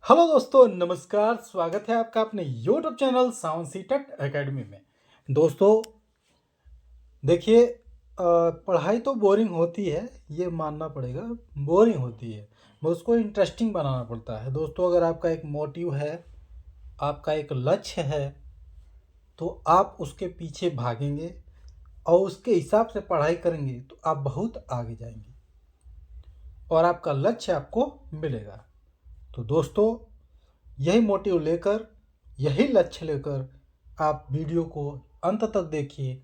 Hello दोस्तों, नमस्कार। स्वागत है आपका अपने YouTube channel sound CTET academy में। दोस्तों देखिए, पढ़ाई तो बोरिंग होती है, ये मानना पड़ेगा। बोरिंग होती है, मगर उसको इंटरेस्टिंग बनाना पड़ता है। दोस्तों, अगर आपका एक मोटिव है, आपका एक लक्ष्य है, तो आप उसके पीछे भागेंगे और उसके हिसाब से पढ़ाई करेंगे तो आप बहुत आगे जाएंगे और आपका लक्ष्य आपको मिलेगा। तो दोस्तों, यही मोटिव लेकर, यही लक्ष्य लेकर आप वीडियो को अंत तक देखिए।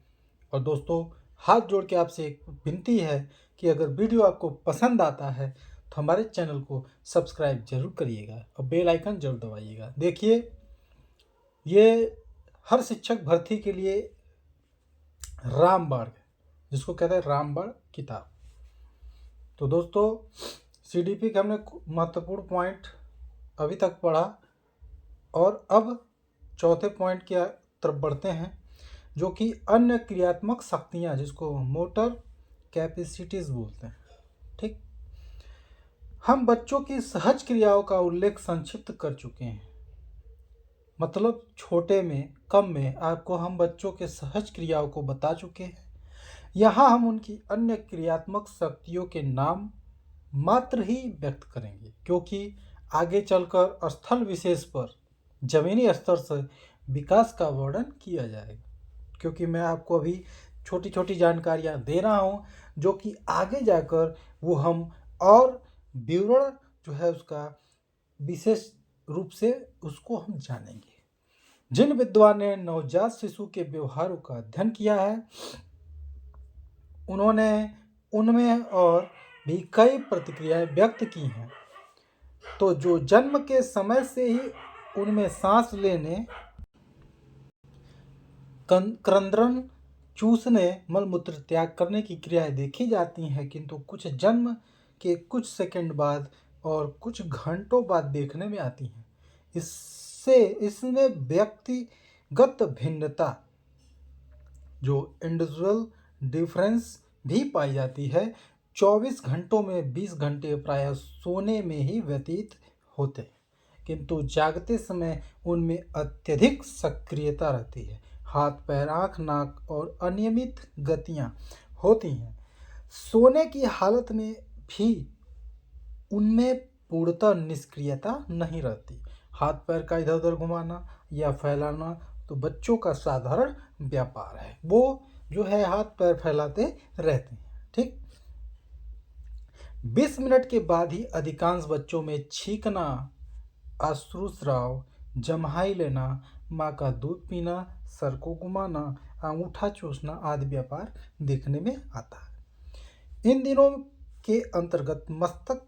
और दोस्तों, हाथ जोड़ के आपसे एक विनती है कि अगर वीडियो आपको पसंद आता है तो हमारे चैनल को सब्सक्राइब जरूर करिएगा और बेल आइकन जरूर दबाइएगा। देखिए, ये हर शिक्षक भर्ती के लिए रामबाण, जिसको कहते हैं रामबाण किताब। तो दोस्तों, सीडीपी के हमने महत्वपूर्ण पॉइंट अभी तक पढ़ा और अब चौथे पॉइंट की तरफ बढ़ते हैं, जो कि अन्य क्रियात्मक शक्तियाँ, जिसको मोटर कैपेसिटीज बोलते हैं। ठीक, हम बच्चों की सहज क्रियाओं का उल्लेख संक्षिप्त कर चुके हैं। मतलब छोटे में, कम में आपको हम बच्चों के सहज क्रियाओं को बता चुके हैं। यहाँ हम उनकी अन्य क्रियात्मक शक्तियों के नाम मात्र ही व्यक्त करेंगे, क्योंकि आगे चलकर स्थल विशेष पर जमीनी स्तर से विकास का वर्णन किया जाएगा। क्योंकि मैं आपको अभी छोटी छोटी जानकारियाँ दे रहा हूँ, जो कि आगे जाकर वो हम और विवरण जो है उसका विशेष रूप से उसको हम जानेंगे। जिन विद्वान ने नवजात शिशु के व्यवहारों का अध्ययन किया है, उन्होंने उनमें और भी कई प्रतिक्रियाएं व्यक्त की हैं। तो जो जन्म के समय से ही उनमें सांस लेने, क्रंदन, चूसने, मलमूत्र त्याग करने की क्रियाएं देखी जाती हैं, किंतु कुछ जन्म के कुछ सेकंड बाद और कुछ घंटों बाद देखने में आती हैं। इसमें व्यक्तिगत भिन्नता, जो इंडिविजुअल डिफरेंस भी पाई जाती है। 24 घंटों में 20 घंटे प्रायः सोने में ही व्यतीत होते हैं, किंतु जागते समय उनमें अत्यधिक सक्रियता रहती है। हाथ पैर, आँख, नाक और अनियमित गतियाँ होती हैं। सोने की हालत में भी उनमें पूर्णतः निष्क्रियता नहीं रहती। हाथ पैर का इधर उधर घुमाना या फैलाना तो बच्चों का साधारण व्यापार है, वो जो है हाथ पैर फैलाते रहते हैं। ठीक, 20 मिनट के बाद ही अधिकांश बच्चों में छींकना, अश्रुस्राव, जम्हाई लेना, माँ का दूध पीना, सर को घुमाना, अंगूठा चूसना आदि व्यापार देखने में आता है। इन दिनों के अंतर्गत मस्तक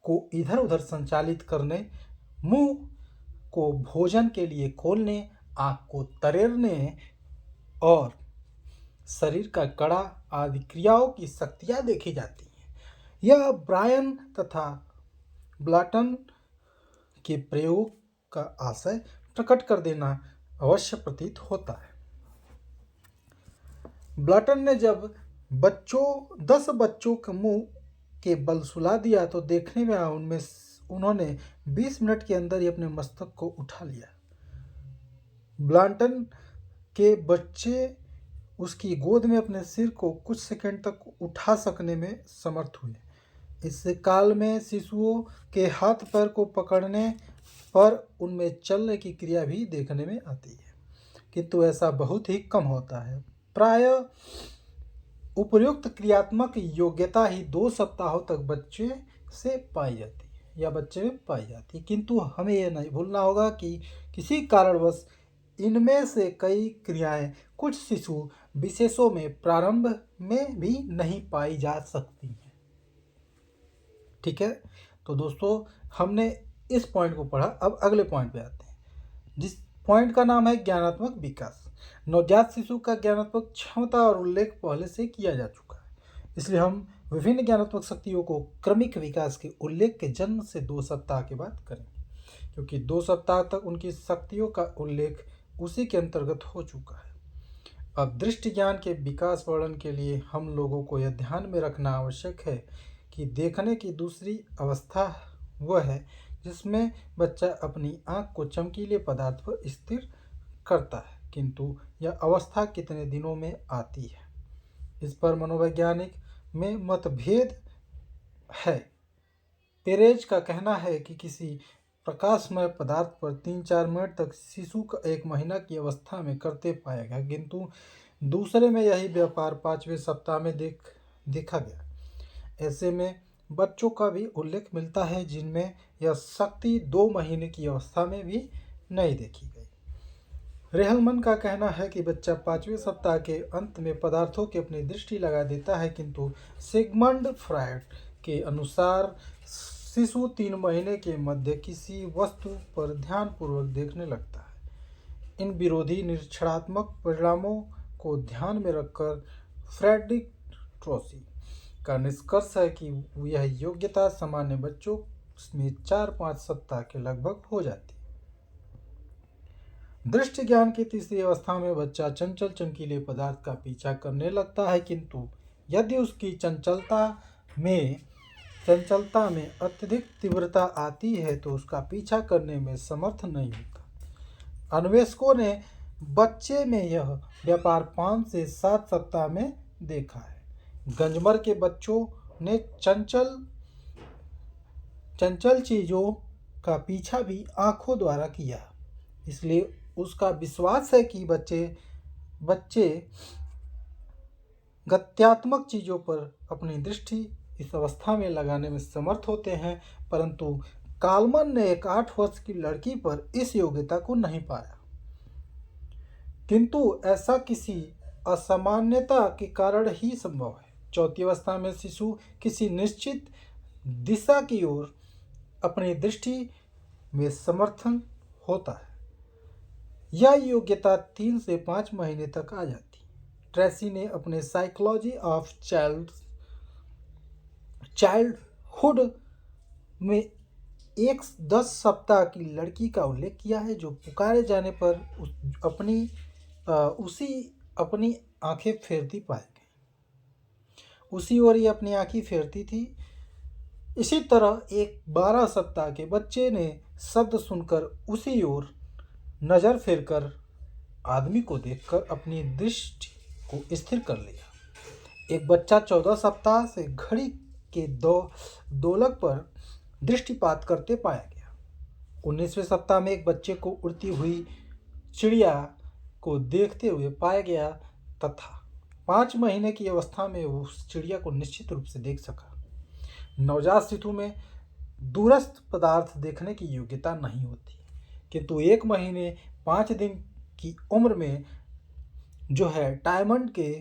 को इधर उधर संचालित करने, मुंह को भोजन के लिए खोलने, आँख को तरेरने और शरीर का कड़ा आदि क्रियाओं की शक्तियाँ देखी जाती हैं। यह ब्रायन तथा ब्लाटन के प्रयोग का आशय प्रकट कर देना अवश्य प्रतीत होता है। ब्लाटन ने जब 10 बच्चों के मुंह के बल सुला दिया तो देखने में आया उनमें उन्होंने 20 मिनट के अंदर ही अपने मस्तक को उठा लिया। ब्लाटन के बच्चे उसकी गोद में अपने सिर को कुछ सेकंड तक उठा सकने में समर्थ हुए। इस काल में शिशुओं के हाथ पैर को पकड़ने पर उनमें चलने की क्रिया भी देखने में आती है, किंतु ऐसा बहुत ही कम होता है। प्रायः उपयुक्त क्रियात्मक योग्यता ही 2 सप्ताहों तक बच्चे से पाई जाती है या बच्चे में पाई जाती है, किंतु हमें यह नहीं भूलना होगा कि किसी कारणवश इनमें से कई क्रियाएं कुछ शिशु विशेषों में प्रारंभ में भी नहीं पाई जा सकती हैं। ठीक है, तो दोस्तों, हमने इस पॉइंट को पढ़ा। अब अगले पॉइंट पे आते हैं, जिस पॉइंट का नाम है ज्ञानात्मक विकास। नवजात शिशु का ज्ञानात्मक क्षमता और उल्लेख पहले से किया जा चुका है, इसलिए हम विभिन्न ज्ञानात्मक शक्तियों को क्रमिक विकास के उल्लेख के जन्म से 2 सप्ताह के बाद करेंगे, क्योंकि 2 सप्ताह तक उनकी शक्तियों का उल्लेख उसी के अंतर्गत हो चुका है। अब दृष्टि ज्ञान के विकास वर्णन के लिए हम लोगों को यह ध्यान में रखना आवश्यक है कि देखने की दूसरी अवस्था वह है जिसमें बच्चा अपनी आँख को चमकीले पदार्थ पर स्थिर करता है, किंतु यह अवस्था कितने दिनों में आती है, इस पर मनोवैज्ञानिक में मतभेद है। पेरेज का कहना है कि किसी प्रकाशमय पदार्थ पर 3-4 मिनट तक शिशु का 1 महीना की अवस्था में करते पाया गया, किंतु दूसरे में यही व्यापार 5वें सप्ताह में देखा गया। ऐसे में बच्चों का भी उल्लेख मिलता है जिनमें यह शक्ति 2 महीने की अवस्था में भी नहीं देखी गई। रेहलमन का कहना है कि बच्चा 5वें सप्ताह के अंत में पदार्थों की अपनी दृष्टि लगा देता है, किंतु सिगमंड फ्रायड के अनुसार शिशु 3 महीने के मध्य किसी वस्तु पर ध्यानपूर्वक देखने लगता है। इन विरोधी निरीक्षणात्मक परिणामों को ध्यान में रखकर फ्रेडरिक ट्रोसी का निष्कर्ष है कि यह योग्यता सामान्य बच्चों में 4-5 सप्ताह के लगभग हो जाती है। दृष्टि ज्ञान की तीसरी अवस्था में बच्चा चंचल चमकीले पदार्थ का पीछा करने लगता है, किंतु यदि उसकी चंचलता में अत्यधिक तीव्रता आती है तो उसका पीछा करने में समर्थ नहीं होता। अन्वेषकों ने बच्चे में यह व्यापार 5 से 7 सप्ताह में देखा है। गंजमर के बच्चों ने चंचल चीजों का पीछा भी आंखों द्वारा किया, इसलिए उसका विश्वास है कि बच्चे गत्यात्मक चीजों पर अपनी दृष्टि इस अवस्था में लगाने में समर्थ होते हैं, परंतु कालमन ने एक 8 वर्ष की लड़की पर इस योग्यता को नहीं पाया, किंतु ऐसा किसी असामान्यता के कारण ही संभव है। चौथी अवस्था में शिशु किसी निश्चित दिशा की ओर अपनी दृष्टि में समर्थन होता है। यह योग्यता 3 से 5 महीने तक आ जाती है। ट्रेसी ने अपने साइकोलॉजी ऑफ चाइल्डहुड में एक 10 सप्ताह की लड़की का उल्लेख किया है जो पुकारे जाने पर अपनी आंखें फेरती पाई गई। उसी ओर ये अपनी आंखें फेरती थी। इसी तरह एक 12 सप्ताह के बच्चे ने शब्द सुनकर उसी ओर नज़र फेरकर आदमी को देखकर अपनी दृष्टि को स्थिर कर लिया। एक बच्चा 14 सप्ताह से घड़ी के दोलक पर दृष्टिपात करते पाया गया। 19वें सप्ताह में एक बच्चे को उड़ती हुई चिड़िया को देखते हुए पाया गया तथा 5 महीने की अवस्था में वो उस चिड़िया को निश्चित रूप से देख सका। नवजात शिशु में दूरस्थ पदार्थ देखने की योग्यता नहीं होती, किंतु 1 महीने 5 दिन की उम्र में जो है डायमंड के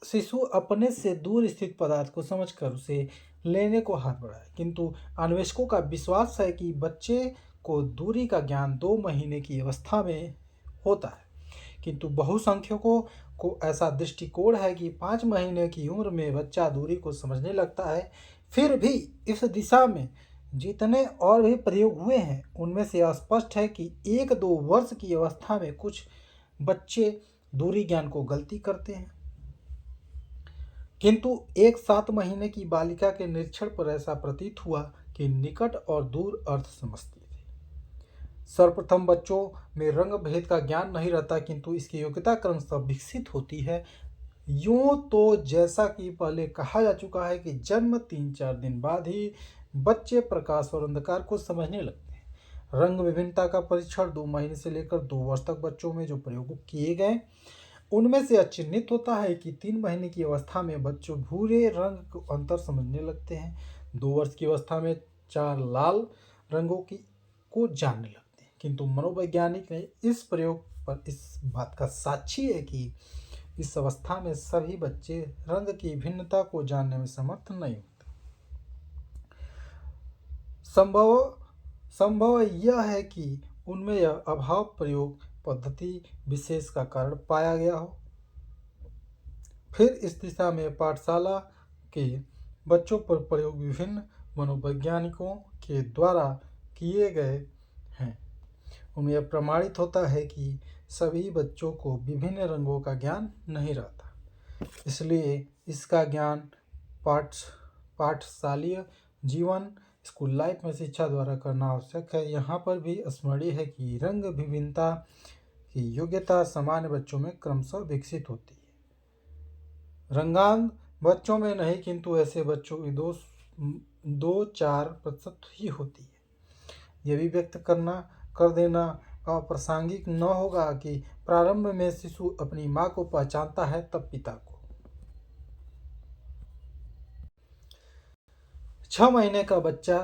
शिशु अपने से दूर स्थित पदार्थ को समझकर उसे लेने को हाथ बढ़ाए, किंतु अन्वेषकों का विश्वास है कि बच्चे को दूरी का ज्ञान 2 महीने की अवस्था में होता है, किंतु बहुसंख्यकों को ऐसा दृष्टिकोण है कि 5 महीने की उम्र में बच्चा दूरी को समझने लगता है। फिर भी इस दिशा में जितने और भी प्रयोग हुए हैं उनमें से स्पष्ट है कि 1-2 वर्ष की अवस्था में कुछ बच्चे दूरी ज्ञान को गलती करते हैं, किंतु एक 7 महीने की बालिका के निरीक्षण पर ऐसा प्रतीत हुआ कि निकट और दूर अर्थ समझती थी। सर्वप्रथम बच्चों में रंग भेद का ज्ञान नहीं रहता, किंतु इसकी योग्यता क्रमशः विकसित होती है। यूं तो जैसा कि पहले कहा जा चुका है कि जन्म 3-4 दिन बाद ही बच्चे प्रकाश और अंधकार को समझने लगते हैं। रंग विभिन्नता का परीक्षण 2 महीने से लेकर 2 वर्ष तक बच्चों में जो प्रयोग किए गए उनमें से चिन्हित होता है कि 3 महीने की अवस्था में बच्चों भूरे रंग को अंतर समझने लगते हैं। 2 वर्ष की अवस्था में 4 लाल रंगों को जानने लगते हैं, किंतु मनोवैज्ञानिक ने इस प्रयोग पर इस बात का साक्षी है कि इस अवस्था में सभी बच्चे रंग की भिन्नता को जानने में समर्थ नहीं होते। संभव यह है कि उनमें यह अभाव प्रयोग पद्धति विशेष का कारण पाया गया हो। फिर इस दिशा में पाठशाला के बच्चों पर प्रयोग विभिन्न मनोवैज्ञानिकों के द्वारा किए गए हैं। उनमें यह प्रमाणित होता है कि सभी बच्चों को विभिन्न रंगों का ज्ञान नहीं रहता, इसलिए इसका ज्ञान पाठशालीय जीवन स्कूल लाइफ में शिक्षा द्वारा करना आवश्यक है। यहाँ पर भी स्मरणीय है कि रंग विभिन्नता की योग्यता सामान्य बच्चों में क्रमशः विकसित होती है, रंगांध बच्चों में नहीं, किंतु ऐसे बच्चों की 2-4% ही होती है। यह भी व्यक्त कर देना अप्रासंगिक न होगा कि प्रारंभ में शिशु अपनी माँ को पहचानता है, तब पिता को। 6 महीने का बच्चा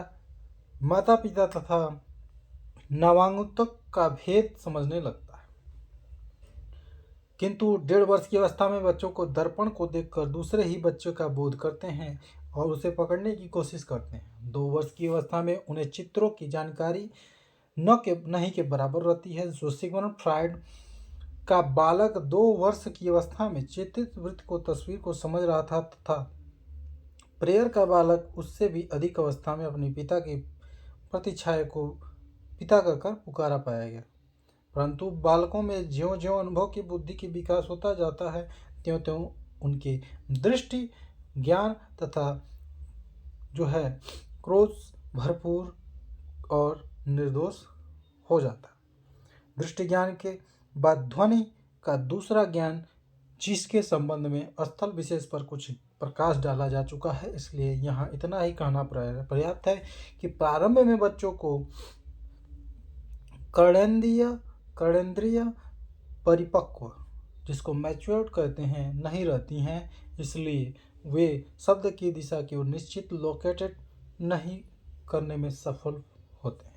माता पिता तथा नवागंतुक का भेद समझने लगता है, किंतु 1.5 वर्ष की अवस्था में बच्चों को दर्पण को देखकर दूसरे ही बच्चे का बोध करते हैं और उसे पकड़ने की कोशिश करते हैं। 2 वर्ष की अवस्था में उन्हें चित्रों की जानकारी नहीं के बराबर रहती है। जो सिगमंड फ्रायड का बालक 2 वर्ष की अवस्था में चित्रित वृत्त को तस्वीर को समझ रहा था तथा प्रेयर का बालक उससे भी अधिक अवस्था में अपने पिता की प्रतिछाया को पिता कहकर पुकारा पाया गया। परंतु बालकों में ज्यों ज्यों अनुभव की बुद्धि की विकास होता जाता है, त्यों त्यों उनकी दृष्टि ज्ञान तथा जो है क्रोध भरपूर और निर्दोष हो जाता है। दृष्टि ज्ञान के बाद ध्वनि का दूसरा ज्ञान, जिसके संबंध में स्थल विशेष पर कुछ प्रकाश डाला जा चुका है, इसलिए यहाँ इतना ही कहना पर्याप्त है कि प्रारंभ में बच्चों को कर्णेंद्रिय परिपक्व, जिसको मैच्योर्ड कहते हैं, नहीं रहती हैं, इसलिए वे शब्द की दिशा की ओर निश्चित लोकेटेड नहीं करने में सफल होते हैं।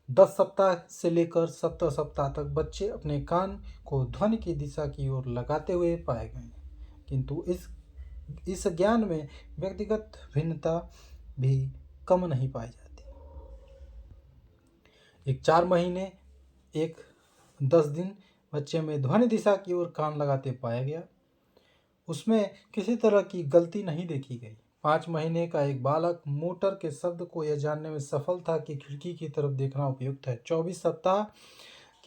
10 सप्ताह से लेकर 17 सप्ताह तक बच्चे अपने कान को ध्वनि की दिशा की ओर लगाते हुए पाए गए, किंतु इस ज्ञान में व्यक्तिगत भिन्नता भी कम नहीं पाई जाती। एक 4 महीने 10 दिन बच्चे में ध्वनि दिशा की ओर कान लगाते पाया गया, उसमें किसी तरह की गलती नहीं देखी गई। 5 महीने का एक बालक मोटर के शब्द को यह जानने में सफल था कि खिड़की की तरफ देखना उपयुक्त है। 24 सप्ताह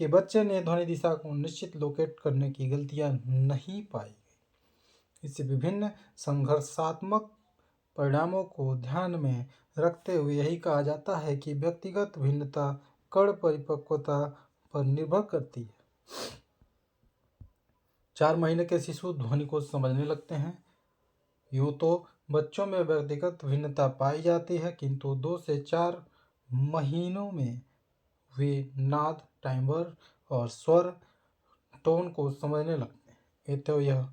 के बच्चे ने ध्वनि दिशा को निश्चित लोकेट करने की गलतियां नहीं पाई गई। इससे विभिन्न संघर्षात्मक परिणामों को ध्यान में रखते हुए यही कहा जाता है कि व्यक्तिगत भिन्नता कड़ परिपक्वता पर निर्भर करती है। 4 महीने के शिशु ध्वनि को समझने लगते हैं। यूँ तो बच्चों में व्यक्तिगत भिन्नता पाई जाती है, किंतु 2 से 4 महीनों में वे नाद, टाइम्बर और स्वर टोन को समझने लगते हैं। तो यह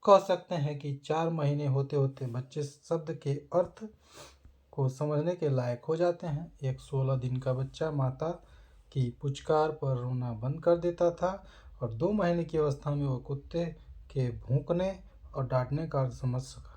कह सकते हैं कि 4 महीने होते होते बच्चे शब्द के अर्थ को समझने के लायक हो जाते हैं। एक 16 दिन का बच्चा माता की पुचकार पर रोना बंद कर देता था और 2 महीने की अवस्था में वह कुत्ते के भौंकने और डांटने का अर्थ समझ सका।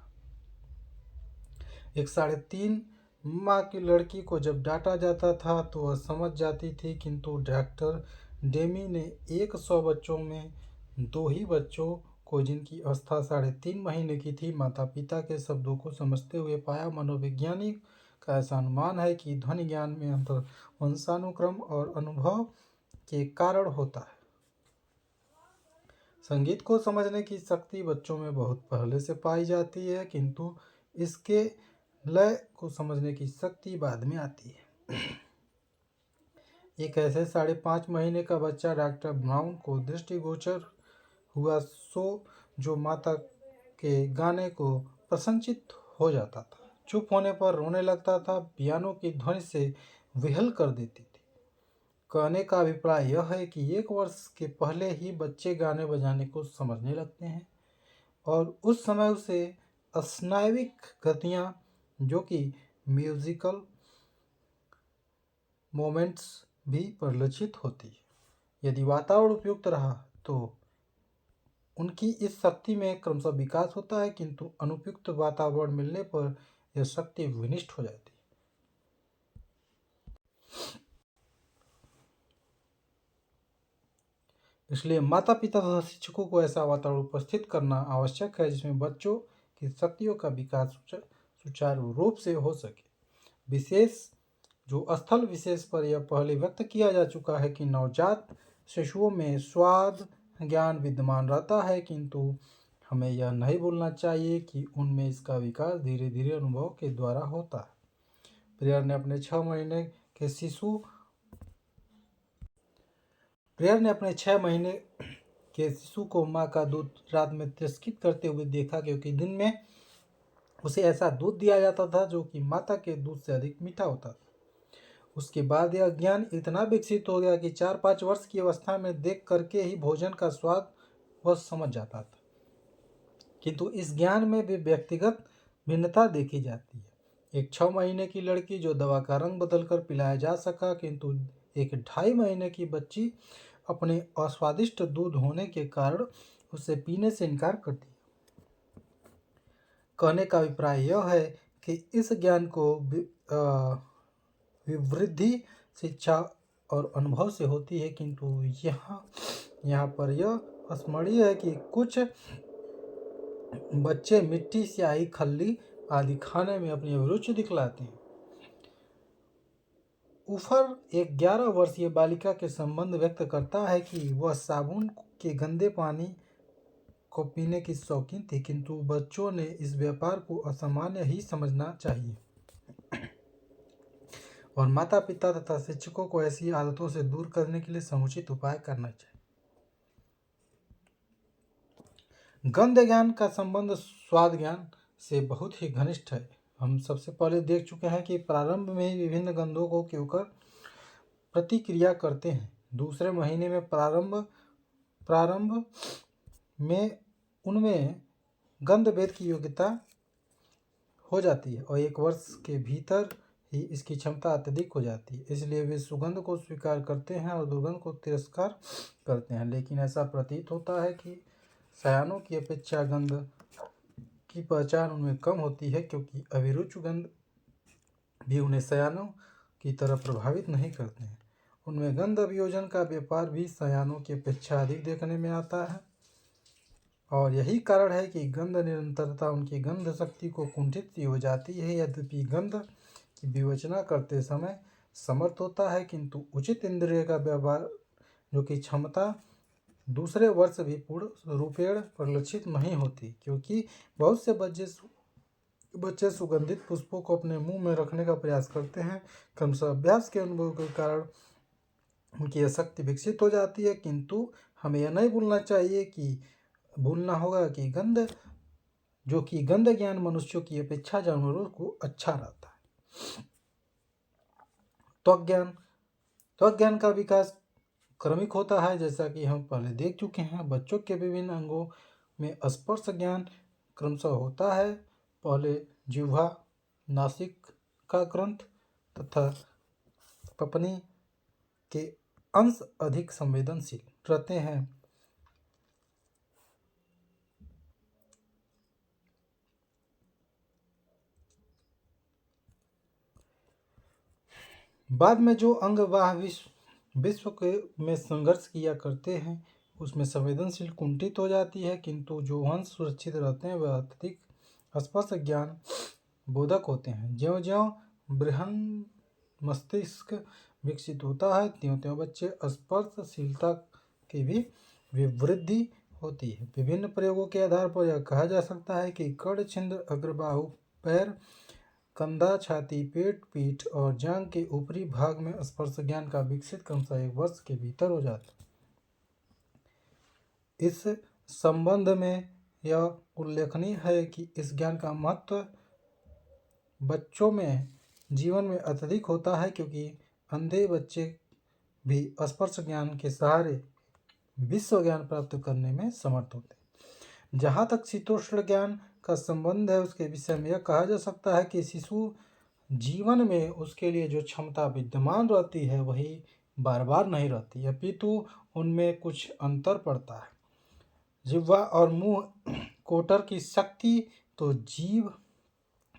एक 3.5 माह की लड़की को जब डांटा जाता था तो वह समझ जाती थी, किंतु डॉक्टर डेमी ने 100 बच्चों में 2 ही बच्चों को, जिनकी अवस्था 3.5 महीने की थी, माता पिता के शब्दों को समझते हुए पाया। मनोवैज्ञानिक का ऐसा अनुमान है कि ध्वनि ज्ञान में अंतर वंशानुक्रम और अनुभव के कारण होता है। संगीत को समझने की शक्ति बच्चों में बहुत पहले से पाई जाती है, किंतु इसके लय को समझने की शक्ति बाद में आती है। एक ऐसे 5.5 महीने का बच्चा डॉक्टर ब्राउन को दृष्टिगोचर हुआ जो माता के गाने को प्रसन्नचित्त हो जाता था, चुप होने पर रोने लगता था, पियानो की ध्वनि से विहल कर देती थी। कहने का अभिप्राय यह है कि 1 वर्ष के पहले ही बच्चे गाने बजाने को समझने लगते हैं और उस समय उसे स्नायविक गतियाँ, जो कि म्यूजिकल मोमेंट्स, भी परिलक्षित होती है। यदि वातावरण उपयुक्त रहा तो उनकी इस शक्ति में क्रमशः विकास होता है, किंतु अनुपयुक्त वातावरण मिलने पर यह शक्ति विनिष्ट हो जाती है। इसलिए माता पिता तथा शिक्षकों को ऐसा वातावरण उपस्थित करना आवश्यक है जिसमें बच्चों की शक्तियों का विकास सुचारू रूप से हो सके। स्थल विशेष पर यह पहले व्यक्त किया जा चुका है कि नवजात शिशुओं में स्वाद ज्ञान विद्यमान रहता है, किंतु हमें यह नहीं भूलना चाहिए कि उनमें इसका विकास धीरे धीरे अनुभव के द्वारा होता है। प्रेयर ने अपने 6 महीने के शिशु को माँ का दूध रात में तिरस्कृत करते हुए देखा, क्योंकि दिन में उसे ऐसा दूध दिया जाता था जो कि माता के दूध से अधिक मीठा होता था। उसके बाद यह ज्ञान इतना विकसित हो गया कि 4-5 वर्ष की अवस्था में देख करके ही भोजन का स्वाद वह समझ जाता था। किंतु इस ज्ञान में भी व्यक्तिगत भिन्नता देखी जाती है। एक 6 महीने की लड़की जो दवा का रंग बदलकर पिलाया जा सका, किंतु एक 2.5 महीने की बच्ची अपने अस्वादिष्ट दूध होने के कारण उसे पीने से इनकार करती है। कहने का अभिप्राय यह है कि इस ज्ञान को विवृद्धि शिक्षा और अनुभव से होती है, किंतु यहाँ पर यह स्मरणीय है कि कुछ बच्चे मिट्टी, स्याही, खल्ली आदि खाने में अपनी अभिरुचि दिखलाते हैं। उफर एक 11 वर्षीय बालिका के संबंध व्यक्त करता है कि वह साबुन के गंदे पानी को पीने की शौकीन थी, किंतु बच्चों ने इस व्यापार को असामान्य ही समझना चाहिए और माता पिता तथा शिक्षकों को ऐसी आदतों से दूर करने के लिए समुचित उपाय करना चाहिए। गंध ज्ञान का संबंध स्वाद ज्ञान से बहुत ही घनिष्ठ है। हम सबसे पहले देख चुके हैं कि प्रारंभ में ही विभिन्न गंधों को क्योंकर प्रतिक्रिया करते हैं। दूसरे महीने में प्रारंभ में उनमें गंध भेद की योग्यता हो जाती है और 1 वर्ष के भीतर ही इसकी क्षमता अत्यधिक हो जाती है। इसलिए वे सुगंध को स्वीकार करते हैं और दुर्गंध को तिरस्कार करते हैं। लेकिन ऐसा प्रतीत होता है कि सयानों की अपेक्षा गंध की पहचान उनमें कम होती है, क्योंकि अभिरुचि गंध भी उन्हें सयानों की तरह प्रभावित नहीं करते हैं। उनमें गंध अभियोजन का व्यापार भी सयानों की अपेक्षा अधिक देखने में आता है और यही कारण है कि गंध निरंतरता उनकी गंध शक्ति को कुंठित सी हो जाती है। यद्यपि गंध की विवेचना करते समय समर्थ होता है, किंतु उचित इंद्रिय का व्यवहार जो कि क्षमता दूसरे वर्ष भी पूर्ण रूपेण परिलक्षित नहीं होती, क्योंकि बहुत से बच्चे सुगंधित पुष्पों को अपने मुंह में रखने का प्रयास करते हैं। क्रमशः अभ्यास के अनुभव के कारण उनकी यह शक्ति विकसित हो जाती है, किंतु हमें यह नहीं भूलना होगा कि गंध ज्ञान मनुष्यों की अपेक्षा जानवरों को अच्छा रहता है। त्वक ज्ञान का विकास क्रमिक होता है, जैसा कि हम पहले देख चुके हैं। बच्चों के विभिन्न अंगों में स्पर्श ज्ञान क्रमशः होता है। पहले जिह्वा, नासिका ग्रंथ तथा पपनी के अंश अधिक संवेदनशील रहते हैं। बाद में जो अंग वाह विश्व में संघर्ष किया करते हैं, उसमें संवेदनशील कुंठित हो जाती है, किंतु जो अंश सुरक्षित रहते हैं वह अत्यधिक स्पर्श ज्ञान बोधक होते हैं। ज्यों ज्यों बृहन मस्तिष्क विकसित होता है, त्यों त्यों बच्चे स्पर्शशीलता की भी वृद्धि होती है। विभिन्न प्रयोगों के आधार पर यह कहा जा सकता है कि कड़, छिद्र, अग्रबाहु, पैर, कंधा, छाती, पेट, पीठ और जांघ के ऊपरी भाग में स्पर्श ज्ञान का विकसित क्रमशः 1 वर्ष के भीतर हो जाता है। इस संबंध में यह उल्लेखनीय है कि इस ज्ञान का महत्व बच्चों में जीवन में अत्यधिक होता है, क्योंकि अंधे बच्चे भी स्पर्श ज्ञान के सहारे विश्व ज्ञान प्राप्त करने में समर्थ होते हैं। जहाँ तक शीतोष्ण ज्ञान का संबंध है, उसके विषय में यह कहा जा सकता है कि शिशु जीवन में उसके लिए जो क्षमता विद्यमान रहती है वही बार बार नहीं रहती, अपितु उनमें कुछ अंतर पड़ता है। जिह्वा और मुंह कोटर की शक्ति तो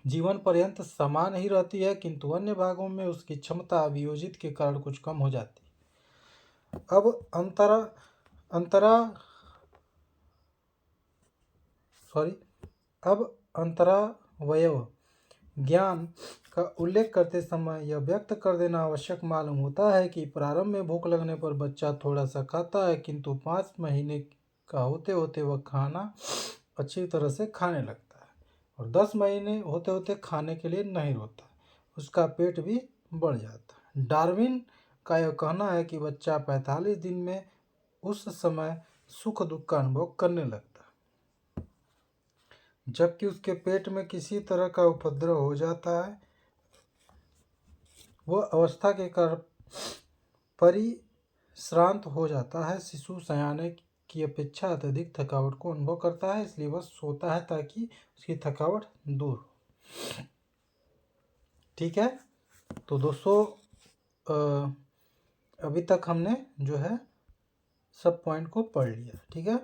जीवन पर्यंत समान ही रहती है, किंतु अन्य भागों में उसकी क्षमता अभियोजित के कारण कुछ कम हो जाती है। अब अंतरावयव ज्ञान का उल्लेख करते समय यह व्यक्त कर देना आवश्यक मालूम होता है कि प्रारंभ में भूख लगने पर बच्चा थोड़ा सा खाता है, किंतु 5 महीने का होते होते वह खाना अच्छी तरह से खाने लगता है और 10 महीने होते होते खाने के लिए नहीं रोता, उसका पेट भी बढ़ जाता है। डार्विन का यह कहना है कि बच्चा 45 दिन में उस समय सुख दुख का अनुभव करने लगता है, जबकि उसके पेट में किसी तरह का उपद्रव हो जाता है। वह अवस्था के कारण परिश्रांत हो जाता है। शिशु सयाने की अपेक्षा अत्यधिक थकावट को अनुभव करता है, इसलिए वह सोता है ताकि उसकी थकावट दूर हो। ठीक है, तो दोस्तों अभी तक हमने जो है सब पॉइंट को पढ़ लिया। ठीक है,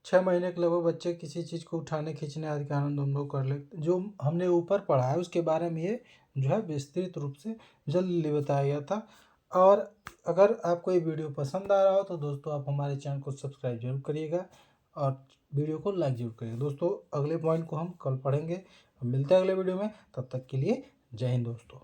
6 महीने के लगभग बच्चे किसी चीज़ को उठाने खींचने आदि का आनंद अनुभव कर लेते। जो हमने ऊपर पढ़ा है उसके बारे में ये जो है विस्तृत रूप से जल्दी बताया गया था। और अगर आपको ये वीडियो पसंद आ रहा हो तो दोस्तों आप हमारे चैनल को सब्सक्राइब जरूर करिएगा और वीडियो को लाइक जरूर करिएगा। दोस्तों अगले पॉइंट को हम कल पढ़ेंगे। मिलते हैं अगले वीडियो में, तब तक के लिए जय हिंद दोस्तों।